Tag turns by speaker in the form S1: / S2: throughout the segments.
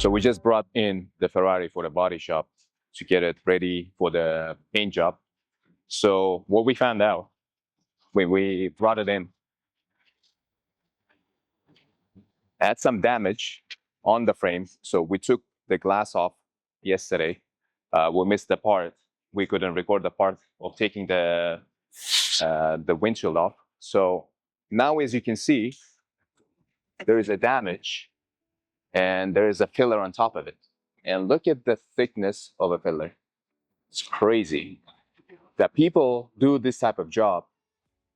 S1: So we just brought in the Ferrari for the body shop to get it ready for the paint job. So what we found out when we brought it in, had some damage on the frame. So we took the glass off yesterday. We missed the part. We couldn't record the part of taking the windshield off. So now, as you can see, there is a damage and there is a filler on top of it. And look at the thickness of a filler. It's crazy that people do this type of job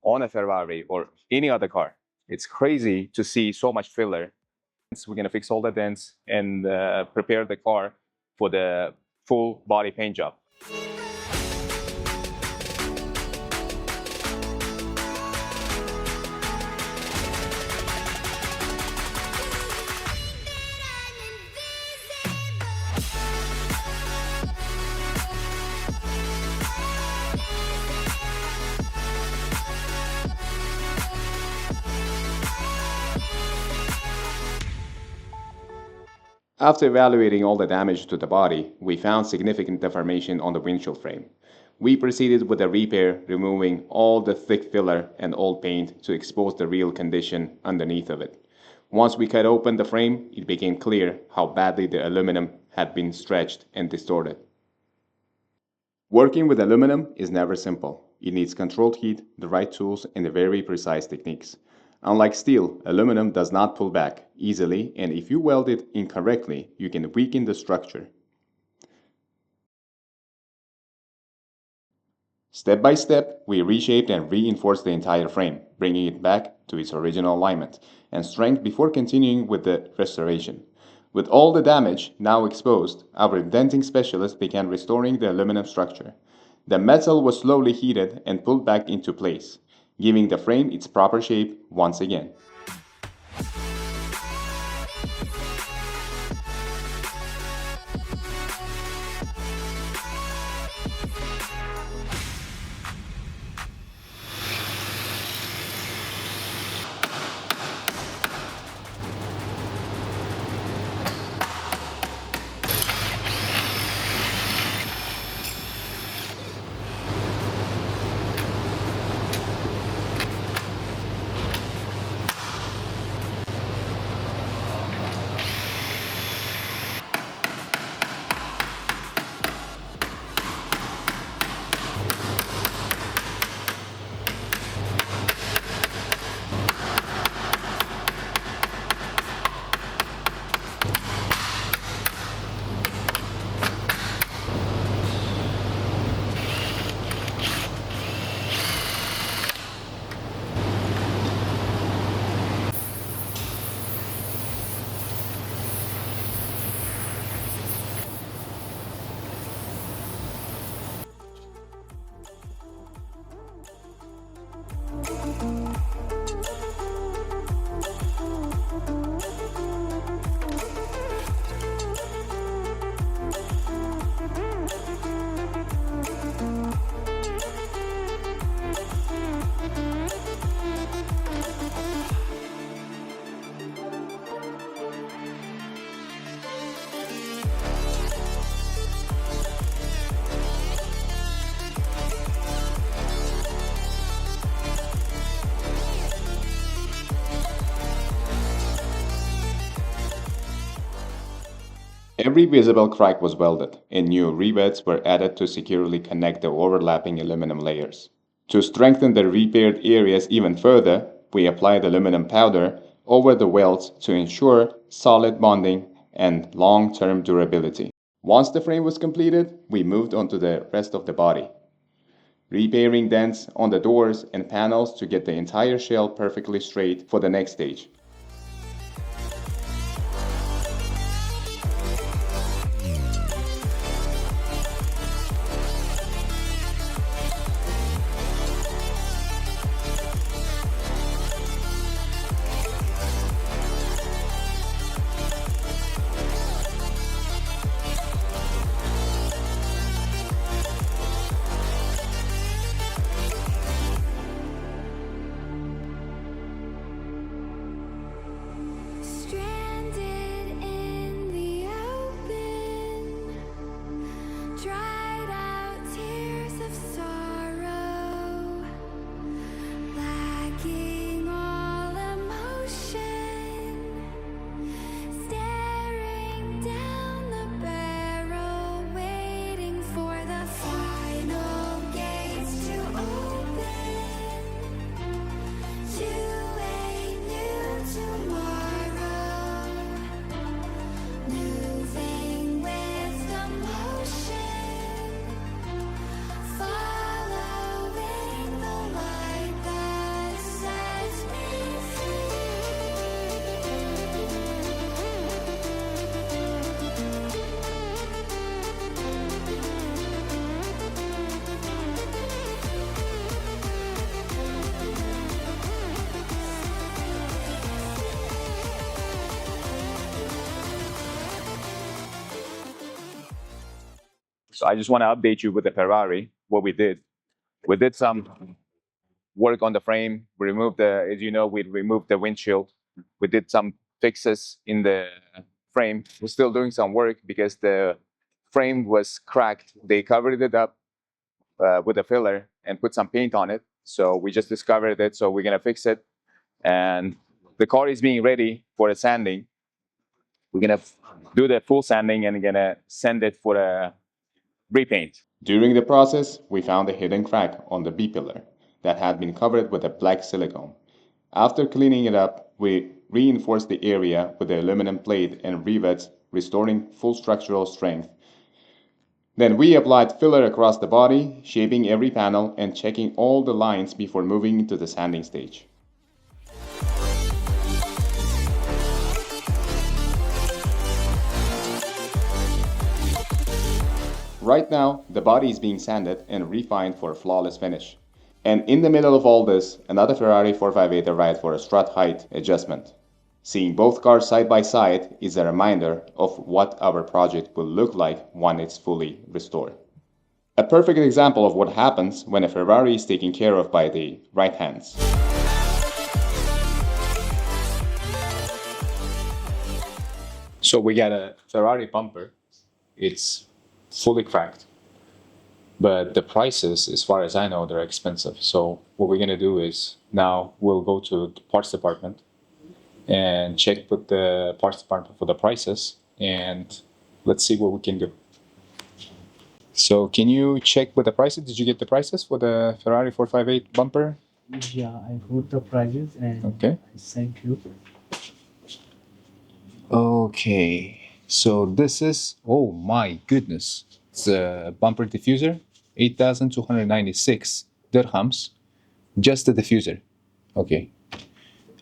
S1: on a Ferrari or any other car. It's crazy to see so much filler. We're going to fix all the dents and prepare the car for the full body paint job.
S2: After evaluating all the damage to the body, we found significant deformation on the windshield frame. We proceeded with the repair, removing all the thick filler and old paint to expose the real condition underneath of it. Once we cut open the frame, it became clear how badly the aluminum had been stretched and distorted. Working with aluminum is never simple. It needs controlled heat, the right tools, and the very precise techniques. Unlike steel, aluminum does not pull back easily, and if you weld it incorrectly, you can weaken the structure. Step by step, we reshaped and reinforced the entire frame, bringing it back to its original alignment and strength before continuing with the restoration. With all the damage now exposed, our denting specialist began restoring the aluminum structure. The metal was slowly heated and pulled back into place, giving the frame its proper shape once again. Every visible crack was welded, and new rivets were added to securely connect the overlapping aluminum layers. To strengthen the repaired areas even further, we applied aluminum powder over the welds to ensure solid bonding and long-term durability. Once the frame was completed, we moved on to the rest of the body, repairing dents on the doors and panels to get the entire shell perfectly straight for the next stage.
S1: So I just want to update you with the Ferrari, what we did. We did some work on the frame. We removed as you know, we removed the windshield. We did some fixes in the frame. We're still doing some work because the frame was cracked. They covered it up with a filler and put some paint on it. So we just discovered it. So we're gonna fix it. And the car is being ready for the sanding. We're gonna do the full sanding and gonna send it for a repaint.
S2: During the process, we found a hidden crack on the B-pillar that had been covered with a black silicone. After cleaning it up, we reinforced the area with the aluminum plate and rivets, restoring full structural strength. Then we applied filler across the body, shaping every panel and checking all the lines before moving to the sanding stage. Right now, the body is being sanded and refined for a flawless finish. And in the middle of all this, another Ferrari 458 arrived for a strut height adjustment. Seeing both cars side by side is a reminder of what our project will look like when it's fully restored. A perfect example of what happens when a Ferrari is taken care of by the right hands.
S1: So we got a Ferrari bumper. It's fully cracked. But the prices, as far as I know, they're expensive. So what we're gonna do is now we'll go to the parts department and check with the parts department for the prices, and let's see what we can do. So can you check with the prices? Did you get the prices for the Ferrari 458 bumper?
S3: Yeah, I wrote the prices and
S1: Okay.
S3: I sent you.
S1: Okay. So this is, oh my goodness. It's a bumper diffuser, 8,296 dirhams, just the diffuser. Okay.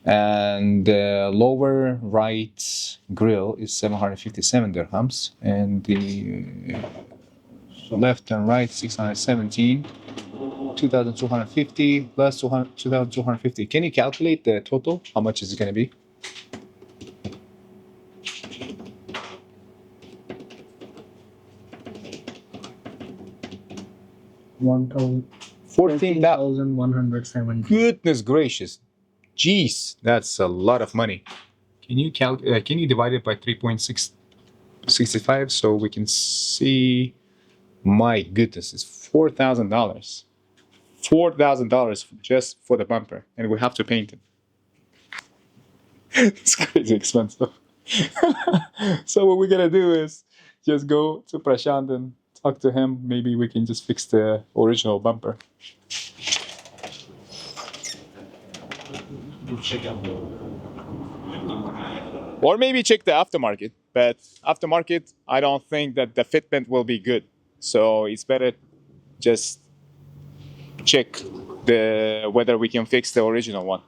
S1: And the lower right grill is 757 dirhams, and the left and right 617, 2,250 plus 2,250. Can you calculate the total? How much is it going to be? $14,000.
S3: 14,170.
S1: Goodness gracious. Jeez, that's a lot of money. Can you can you divide it by 3.65 so we can see? My goodness, it's $4,000. $4,000 just for the bumper, and we have to paint it. It's crazy expensive. So what we're gonna do is just go to Prashant and talk to him. Maybe we can just fix the original bumper. Or maybe check the aftermarket. But aftermarket, I don't think that the fitment will be good. So it's better just check whether we can fix the original one.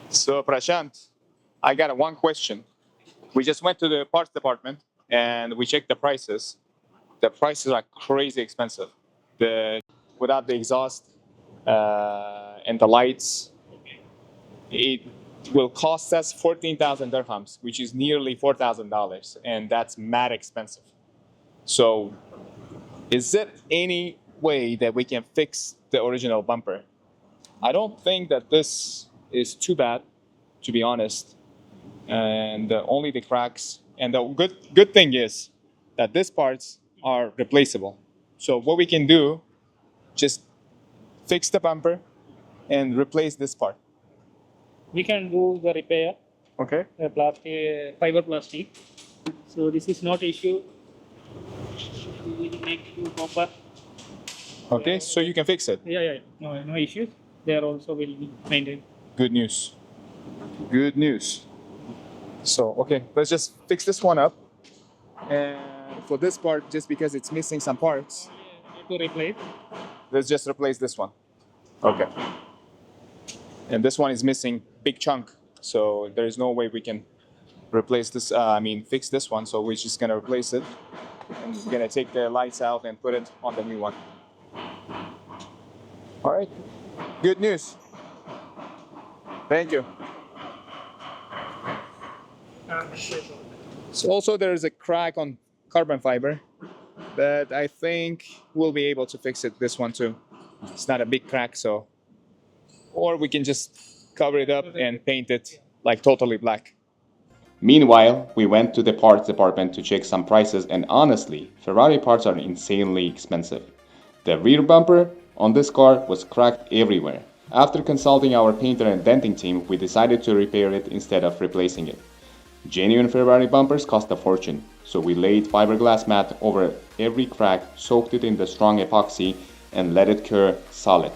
S1: So Prashant, I got one question. We just went to the parts department and we checked the prices. The prices are crazy expensive. Without the exhaust and the lights, it will cost us 14,000 dirhams, which is nearly $4,000, and that's mad expensive. So, is there any way that we can fix the original bumper? I don't think that this is too bad, to be honest. And only the cracks. And the good thing is that these parts are replaceable. So what we can do, just fix the bumper and replace this part.
S3: We can do the repair,
S1: Okay.
S3: fiber plastic. So this is not issue. We will make new bumper.
S1: Okay, so you can fix it.
S3: Yeah. No issues. There also will be maintained.
S1: Good news. Good news. So, okay, let's just fix this one up. And for this part, just because it's missing some parts,
S3: To replace.
S1: let's just replace this one. Okay. And this one is missing big chunk, so there is no way we can replace this. Fix this one. So we're just gonna replace it, and we're gonna take the lights out and put it on the new one. All right. Good news. Thank you. So also there is a crack on carbon fiber, but I think we'll be able to fix it. This one too. It's not a big crack, so. Or we can just cover it up and paint it like totally black.
S2: Meanwhile, we went to the parts department to check some prices, and honestly, Ferrari parts are insanely expensive. The rear bumper on this car was cracked everywhere. After consulting our painter and denting team, we decided to repair it instead of replacing it. Genuine Ferrari bumpers cost a fortune, so we laid fiberglass mat over every crack, soaked it in the strong epoxy, and let it cure solid.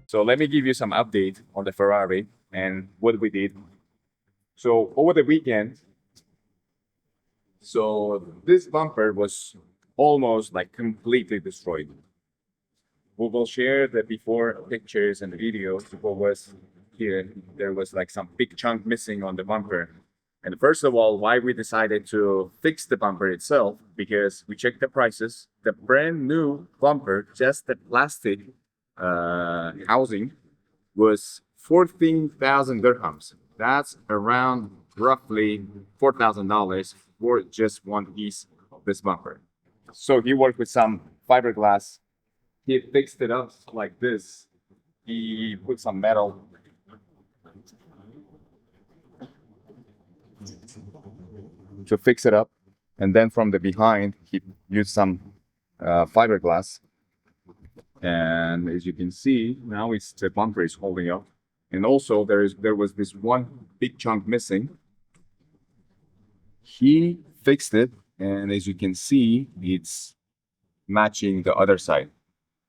S1: So let me give you some update on the Ferrari and what we did. So over the weekend, so this bumper was almost like completely destroyed. We will share the before pictures and videos. What was here? There was like some big chunk missing on the bumper. And first of all, why we decided to fix the bumper itself, because we checked the prices. The brand new bumper, just the plastic housing, was 14,000 dirhams. That's around roughly $4,000 for just one piece of this bumper. So he worked with some fiberglass. He fixed it up like this. He put some metal to fix it up, and then from the behind he used some fiberglass, and as you can see now the bumper is holding up. And also there was this one big chunk missing. He fixed it, and as you can see it's matching the other side.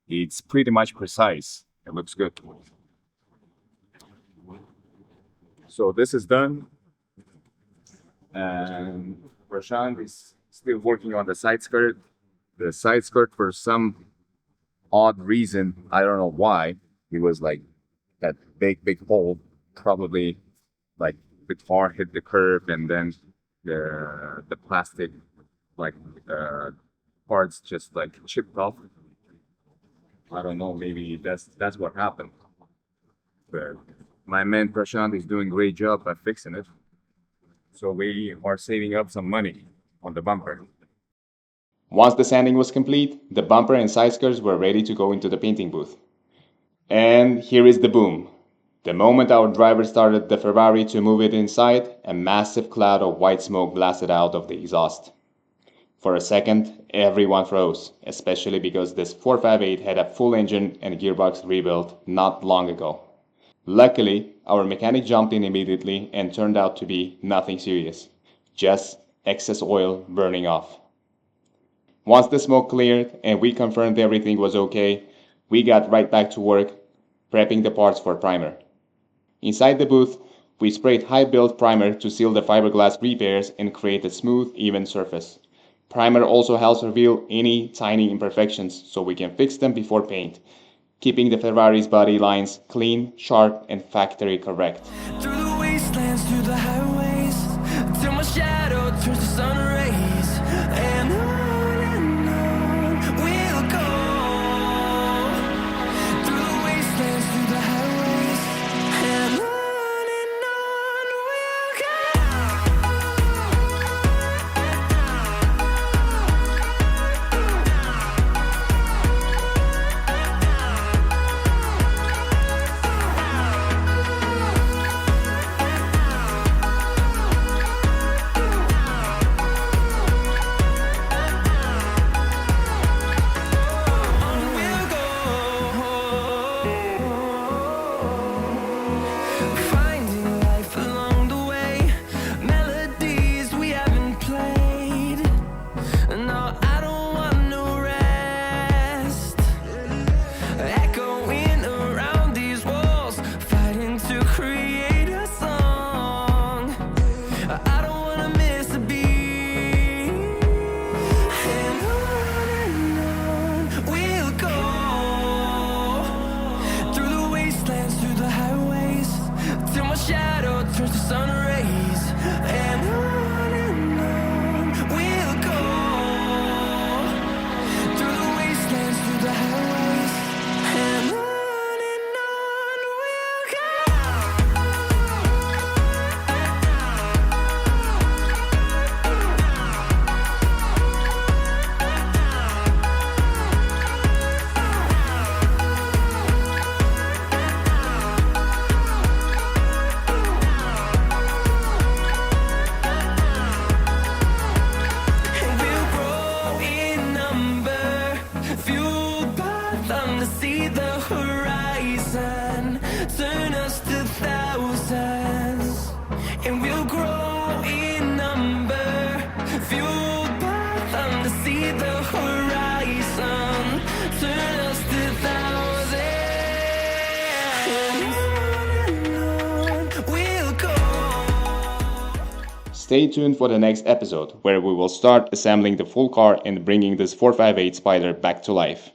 S1: It's pretty much precise. It looks good. So this is done, and Prashant is still working on the side skirt. The side skirt, for some odd reason, I don't know why, it was like that big hole, probably like the car hit the curb, and then the plastic like parts just like chipped off. I don't know, maybe that's what happened. But my man Prashant is doing a great job at fixing it. So we are saving up some money on the bumper.
S2: Once the sanding was complete, the bumper and side skirts were ready to go into the painting booth. And here is the boom. The moment our driver started the Ferrari to move it inside, a massive cloud of white smoke blasted out of the exhaust. For a second, everyone froze, especially because this 458 had a full engine and gearbox rebuilt not long ago. Luckily, our mechanic jumped in immediately and turned out to be nothing serious, just excess oil burning off. Once the smoke cleared and we confirmed everything was okay, we got right back to work, prepping the parts for primer. Inside the booth, We sprayed high-build primer to seal the fiberglass repairs and create a smooth, even surface. Primer also helps reveal any tiny imperfections so we can fix them before paint, keeping the Ferrari's body lines clean, sharp, and factory correct.
S4: Through the wastelands, through the highways, till my shadow turns to sun rays, and on we'll go. Through the wastelands, through the highways, and on we'll go. Finding life along the way, melodies we haven't played. No, I don't want no rest. Echoing around these walls, fighting to create a song. I don't wanna miss a beat. And on we'll go. Through the wastelands, through the highways, till my shadow turns to sun rays, and on we'll go. Through the wastelands, through the highways, and on we'll go. And we'll grow in number, fueled by them to see the horizon, turn us to thousands. And we'll grow in number, fueled by them to see the horizon, turn us to thousands. And on we'll go.
S2: Stay tuned for the next episode, where we will start assembling the full car and bringing this 458 Spider back to life.